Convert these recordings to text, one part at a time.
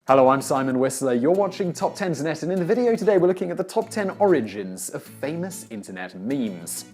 Hello, I'm Simon Whistler. You're watching TopTenzNet, and in the video today we're looking at the top 10 origins of famous internet memes.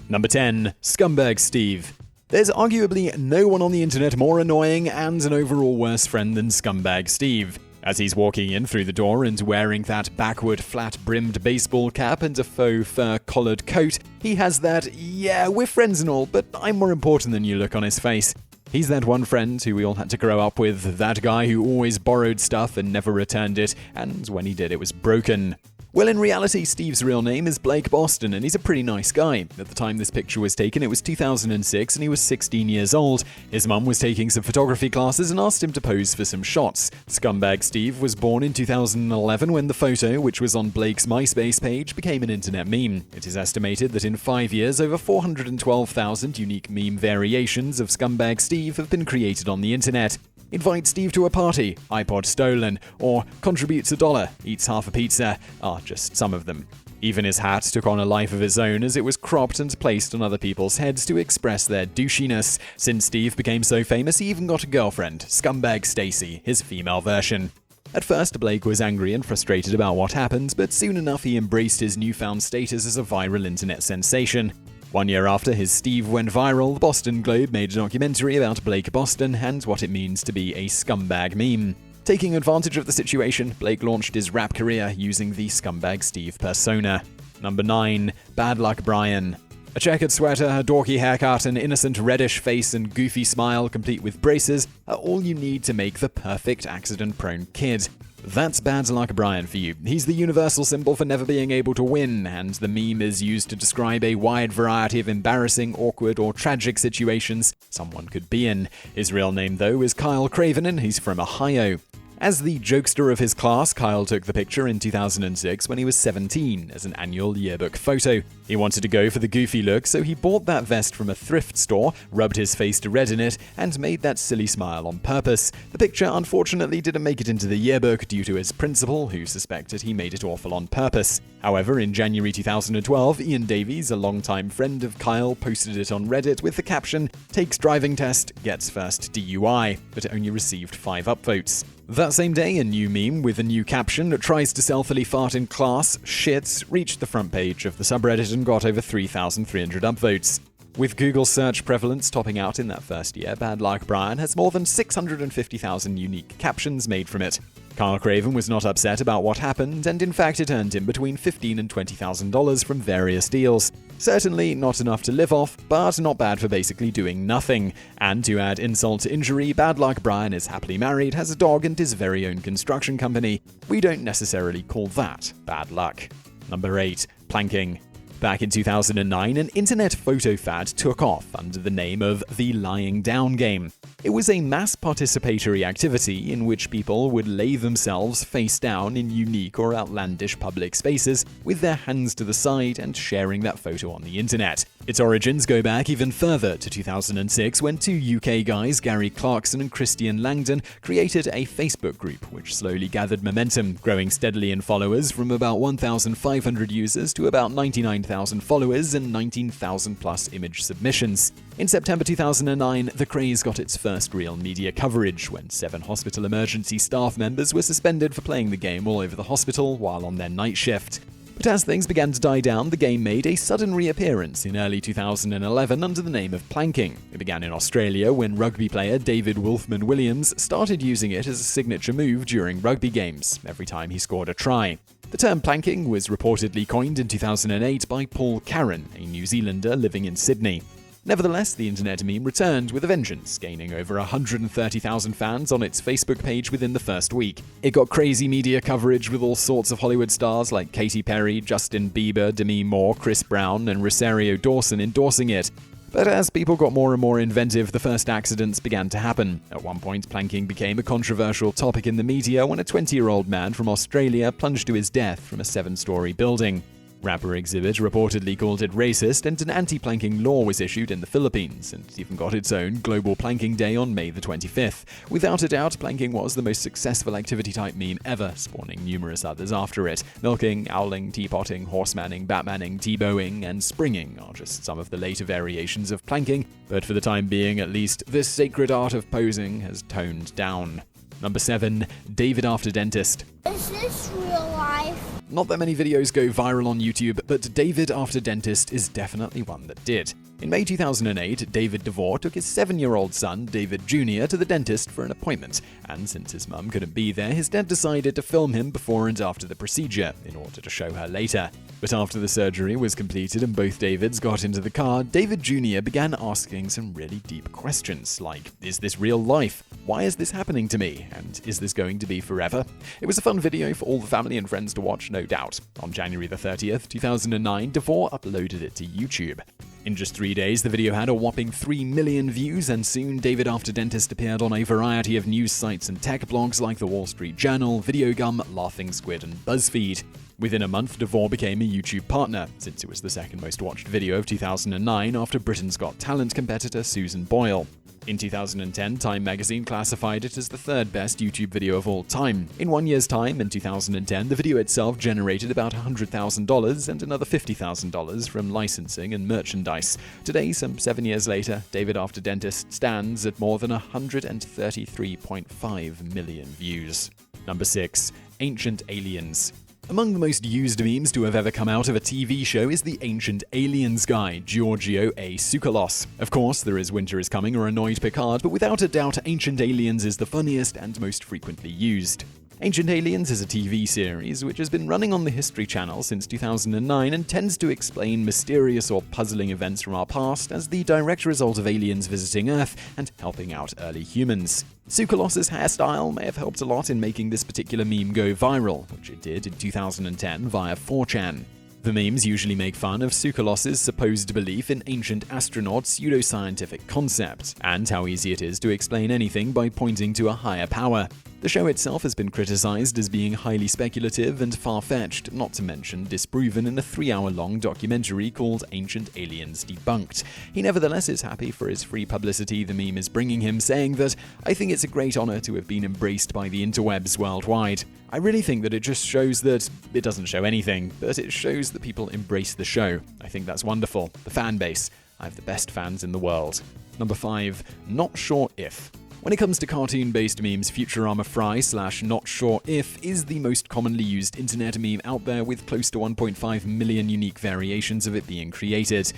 Number 10. Scumbag Steve. There's arguably no one on the internet more annoying and an overall worse friend than Scumbag Steve. As he's walking in through the door and wearing that backward flat-brimmed baseball cap and a faux fur collared coat, he has that, yeah, we're friends and all, but I'm more important than you look on his face. He's that one friend who we all had to grow up with, that guy who always borrowed stuff and never returned it, and when he did it was broken. Well, in reality, Steve's real name is Blake Boston, and he's a pretty nice guy. At the time this picture was taken, it was 2006, and he was 16 years old. His mum was taking some photography classes and asked him to pose for some shots. Scumbag Steve was born in 2011 when the photo, which was on Blake's MySpace page, became an internet meme. It is estimated that in 5 years, over 412,000 unique meme variations of Scumbag Steve have been created on the internet. Invite Steve to a party, iPod stolen, or contributes $1, eats half a pizza are just some of them. Even his hat took on a life of his own as it was cropped and placed on other people's heads to express their douchiness. Since Steve became so famous, he even got a girlfriend, Scumbag Stacy, his female version. At first, Blake was angry and frustrated about what happened, but soon enough he embraced his newfound status as a viral internet sensation. 1 year after his Steve went viral, the Boston Globe made a documentary about Blake Boston and what it means to be a scumbag meme. Taking advantage of the situation, Blake launched his rap career using the Scumbag Steve persona. Number 9. Bad Luck Brian. A checkered sweater, a dorky haircut, an innocent reddish face and goofy smile complete with braces are all you need to make the perfect accident-prone kid. That's Bad Luck Brian for you. He's the universal symbol for never being able to win, and the meme is used to describe a wide variety of embarrassing, awkward, or tragic situations someone could be in. His real name, though, is Kyle Craven, and he's from Ohio. As the jokester of his class, Kyle took the picture in 2006 when he was 17 as an annual yearbook photo. He wanted to go for the goofy look, so he bought that vest from a thrift store, rubbed his face to redden it, and made that silly smile on purpose. The picture unfortunately didn't make it into the yearbook due to his principal, who suspected he made it awful on purpose. However, in January 2012, Ian Davies, a longtime friend of Kyle, posted it on Reddit with the caption, "Takes driving test, gets first DUI," but it only received 5 upvotes. That same day, a new meme with a new caption that tries to stealthily fart in class, shit, reached the front page of the subreddit and got over 3,300 upvotes. With Google search prevalence topping out in that first year, Bad Luck Brian has more than 650,000 unique captions made from it. Kyle Craven was not upset about what happened, and in fact it earned him between $15,000 and $20,000 from various deals. Certainly not enough to live off, but not bad for basically doing nothing. And to add insult to injury, Bad Luck Brian is happily married, has a dog, and his very own construction company. We don't necessarily call that bad luck. Number 8. Planking. Back in 2009, an internet photo fad took off under the name of the lying down game. It was a mass participatory activity in which people would lay themselves face down in unique or outlandish public spaces with their hands to the side and sharing that photo on the internet. Its origins go back even further to 2006 when 2 UK guys, Gary Clarkson and Christian Langdon, created a Facebook group which slowly gathered momentum, growing steadily in followers from about 1,500 users to about 99,000 followers and 19,000 plus image submissions. In September 2009, the craze got its first real media coverage when 7 hospital emergency staff members were suspended for playing the game all over the hospital while on their night shift. But as things began to die down, the game made a sudden reappearance in early 2011 under the name of planking. It began in Australia when rugby player David Wolfman-Williams started using it as a signature move during rugby games, every time he scored a try. The term planking was reportedly coined in 2008 by Paul Carron, a New Zealander living in Sydney. Nevertheless, the internet meme returned with a vengeance, gaining over 130,000 fans on its Facebook page within the first week. It got crazy media coverage with all sorts of Hollywood stars like Katy Perry, Justin Bieber, Demi Moore, Chris Brown, and Rosario Dawson endorsing it. But as people got more and more inventive, the first accidents began to happen. At one point, planking became a controversial topic in the media when a 20-year-old man from Australia plunged to his death from a 7-story building. Rapper Exhibit reportedly called it racist, and an anti-planking law was issued in the Philippines, and it even got its own Global Planking Day on May the 25th. Without a doubt, planking was the most successful activity-type meme ever, spawning numerous others after it. Milking, owling, teapotting, horsemanning, batmaning, T-bowing, and springing are just some of the later variations of planking, but for the time being at least, this sacred art of posing has toned down. Number 7. David After Dentist. Is this real life? Not that many videos go viral on YouTube, but David After Dentist is definitely one that did. In May 2008, David DeVore took his 7-year-old son, David Jr., to the dentist for an appointment, and since his mum couldn't be there, his dad decided to film him before and after the procedure, in order to show her later. But after the surgery was completed and both Davids got into the car, David Jr. began asking some really deep questions, like, is this real life? Why is this happening to me? And is this going to be forever? It was a fun video for all the family and friends to watch, no doubt. On January the 30th, 2009, DeVore uploaded it to YouTube. In just 3 days, the video had a whopping 3 million views, and soon David After Dentist appeared on a variety of news sites and tech blogs like The Wall Street Journal, Videogum, Laughing Squid, and BuzzFeed. Within a month, DeVore became a YouTube partner, since it was the second most watched video of 2009 after Britain's Got Talent competitor Susan Boyle. In 2010, Time magazine classified it as the third best YouTube video of all time. In 1 year's time, in 2010, the video itself generated about $100,000 and another $50,000 from licensing and merchandise. Today, some 7 years later, David After Dentist stands at more than 133.5 million views. Number 6. Ancient Aliens. Among the most used memes to have ever come out of a TV show is the Ancient Aliens guy, Giorgio A. Tsoukalos. Of course, there is Winter is Coming or Annoyed Picard, but without a doubt, Ancient Aliens is the funniest and most frequently used. Ancient Aliens is a TV series which has been running on the History Channel since 2009 and tends to explain mysterious or puzzling events from our past as the direct result of aliens visiting Earth and helping out early humans. Tsoukalos' hairstyle may have helped a lot in making this particular meme go viral, which it did in 2010 via 4chan. The memes usually make fun of Tsoukalos' supposed belief in ancient astronaut pseudoscientific concepts, and how easy it is to explain anything by pointing to a higher power. The show itself has been criticized as being highly speculative and far-fetched, not to mention disproven in a 3-hour-long documentary called Ancient Aliens Debunked. He nevertheless is happy for his free publicity the meme is bringing him, saying that, "I think it's a great honor to have been embraced by the interwebs worldwide. I really think that it just shows that it doesn't show anything, but it shows that people embrace the show. I think that's wonderful. The fan base. I have the best fans in the world." Number 5. Not Sure If. When it comes to cartoon-based memes, Futurama Fry / Not Sure If is the most commonly used internet meme out there, with close to 1.5 million unique variations of it being created.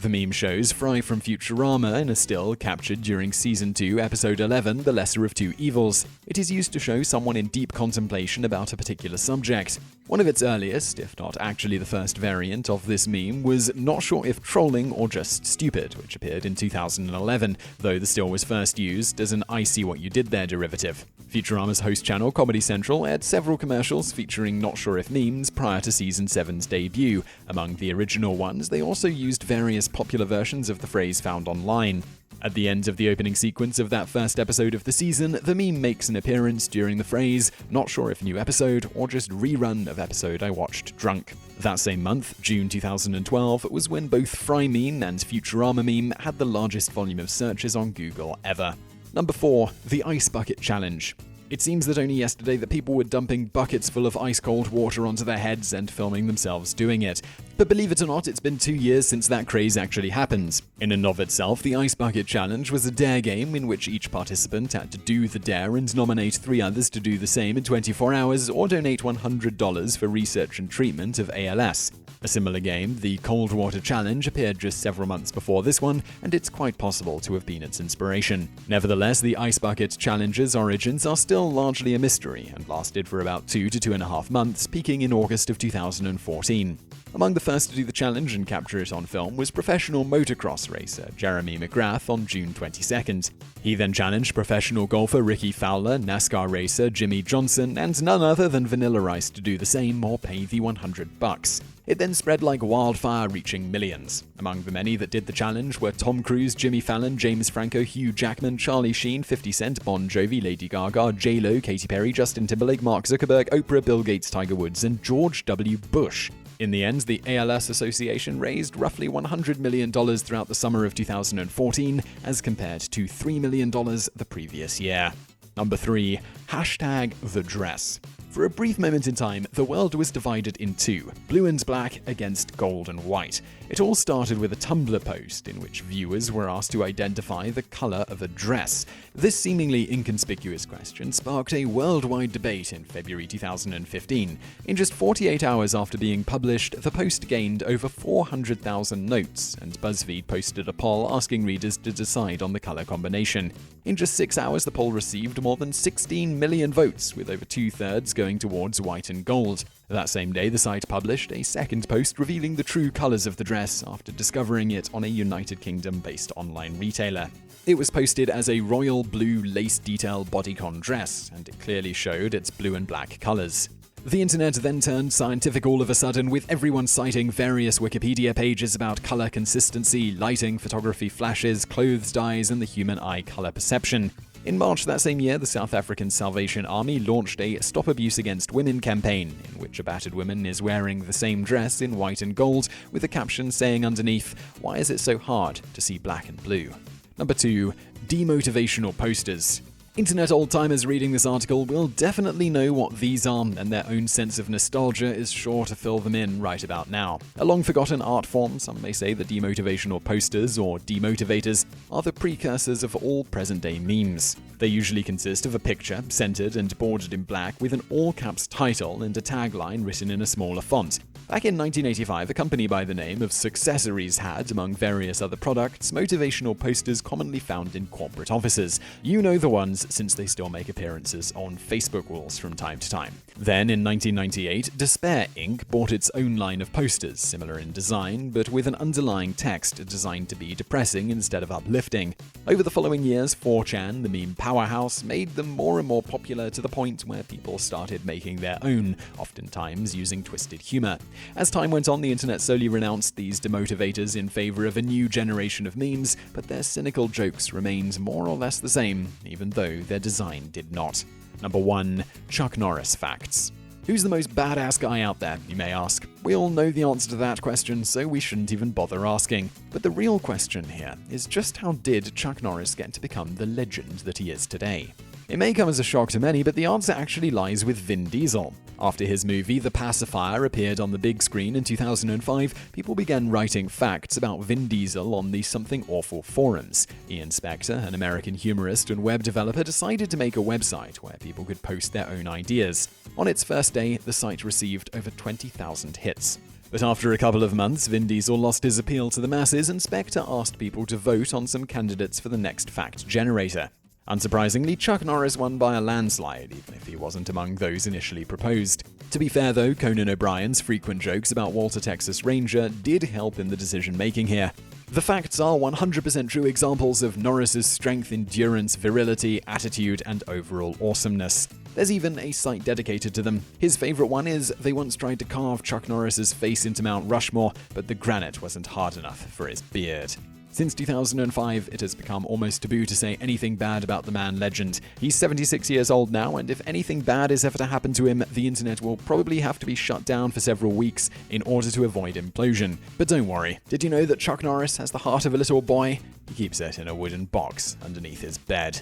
The meme shows Fry from Futurama in a still captured during Season 2, Episode 11, The Lesser of Two Evils. It is used to show someone in deep contemplation about a particular subject. One of its earliest, if not actually the first variant of this meme, was Not Sure If Trolling or Just Stupid, which appeared in 2011, though the still was first used as an I See What You Did There derivative. Futurama's host channel, Comedy Central, aired several commercials featuring Not Sure If memes prior to Season 7's debut. Among the original ones, they also used various popular versions of the phrase found online. At the end of the opening sequence of that first episode of the season, the meme makes an appearance during the phrase, "Not sure if new episode, or just rerun of episode I watched drunk." That same month, June 2012, was when both Fry meme and Futurama meme had the largest volume of searches on Google ever. Number 4. The Ice Bucket Challenge. It seems that only yesterday that people were dumping buckets full of ice-cold water onto their heads and filming themselves doing it. But believe it or not, it's been 2 years since that craze actually happened. In and of itself, the Ice Bucket Challenge was a dare game in which each participant had to do the dare and nominate 3 others to do the same in 24 hours or donate $100 for research and treatment of ALS. A similar game, the Cold Water Challenge, appeared just several months before this one, and it's quite possible to have been its inspiration. Nevertheless, the Ice Bucket Challenge's origins are still largely a mystery and lasted for about 2 to 2.5 months, peaking in August of 2014. Among the first to do the challenge and capture it on film was professional motocross racer Jeremy McGrath on June 22nd. He then challenged professional golfer Ricky Fowler, NASCAR racer Jimmy Johnson, and none other than Vanilla Ice to do the same or pay the $100. It then spread like wildfire, reaching millions. Among the many that did the challenge were Tom Cruise, Jimmy Fallon, James Franco, Hugh Jackman, Charlie Sheen, 50 Cent, Bon Jovi, Lady Gaga, J-Lo, Katy Perry, Justin Timberlake, Mark Zuckerberg, Oprah, Bill Gates, Tiger Woods, and George W. Bush. In the end, the ALS Association raised roughly $100 million throughout the summer of 2014, as compared to $3 million the previous year. Number 3. Hashtag the dress. For a brief moment in time, the world was divided in two, blue and black against gold and white. It all started with a Tumblr post in which viewers were asked to identify the color of a dress. This seemingly inconspicuous question sparked a worldwide debate in February 2015. In just 48 hours after being published, the post gained over 400,000 notes, and BuzzFeed posted a poll asking readers to decide on the color combination. In just 6 hours, the poll received more than 16 million votes, with over 2/3 going towards white and gold. That same day, the site published a second post revealing the true colors of the dress after discovering it on a United Kingdom-based online retailer. It was posted as a royal blue lace detail bodycon dress, and it clearly showed its blue and black colors. The internet then turned scientific all of a sudden, with everyone citing various Wikipedia pages about color consistency, lighting, photography flashes, clothes dyes, and the human eye color perception. In March that same year, the South African Salvation Army launched a Stop Abuse Against Women campaign, in which a battered woman is wearing the same dress in white and gold, with a caption saying underneath, "Why is it so hard to see black and blue?" Number 2. Demotivational posters. Internet old-timers reading this article will definitely know what these are, and their own sense of nostalgia is sure to fill them in right about now. A long-forgotten art form, some may say that demotivational posters, or demotivators, are the precursors of all present-day memes. They usually consist of a picture, centered and bordered in black, with an all-caps title and a tagline written in a smaller font. Back in 1985, a company by the name of Successories had, among various other products, motivational posters commonly found in corporate offices. You know the ones, since they still make appearances on Facebook walls from time to time. Then, in 1998, Despair Inc. bought its own line of posters, similar in design, but with an underlying text designed to be depressing instead of uplifting. Over the following years, 4chan, the meme powerhouse, made them more and more popular to the point where people started making their own, oftentimes using twisted humor. As time went on, the internet slowly renounced these demotivators in favor of a new generation of memes, but their cynical jokes remained more or less the same, even though their design did not. Number 1. Chuck Norris facts. Who's the most badass guy out there, you may ask? We all know the answer to that question, so we shouldn't even bother asking. But the real question here is just how did Chuck Norris get to become the legend that he is today? It may come as a shock to many, but the answer actually lies with Vin Diesel. After his movie The Pacifier appeared on the big screen in 2005, people began writing facts about Vin Diesel on the Something Awful forums. Ian Spector, an American humorist and web developer, decided to make a website where people could post their own ideas. On its first day, the site received over 20,000 hits. But after a couple of months, Vin Diesel lost his appeal to the masses, and Spector asked people to vote on some candidates for the next fact generator. Unsurprisingly, Chuck Norris won by a landslide, even if he wasn't among those initially proposed. To be fair though, Conan O'Brien's frequent jokes about Walter Texas Ranger did help in the decision-making here. The facts are 100% true examples of Norris's strength, endurance, virility, attitude, and overall awesomeness. There's even a site dedicated to them. His favorite one is, they once tried to carve Chuck Norris's face into Mount Rushmore, but the granite wasn't hard enough for his beard. Since 2005, it has become almost taboo to say anything bad about the man legend. He's 76 years old now, and if anything bad is ever to happen to him, the internet will probably have to be shut down for several weeks in order to avoid implosion. But don't worry, did you know that Chuck Norris has the heart of a little boy? He keeps it in a wooden box underneath his bed.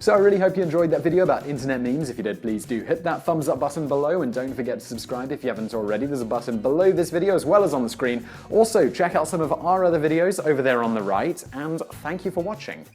So I really hope you enjoyed that video about internet memes. If you did, please do hit that thumbs up button below, and don't forget to subscribe if you haven't already. There's a button below this video as well as on the screen. Also, check out some of our other videos over there on the right, and thank you for watching.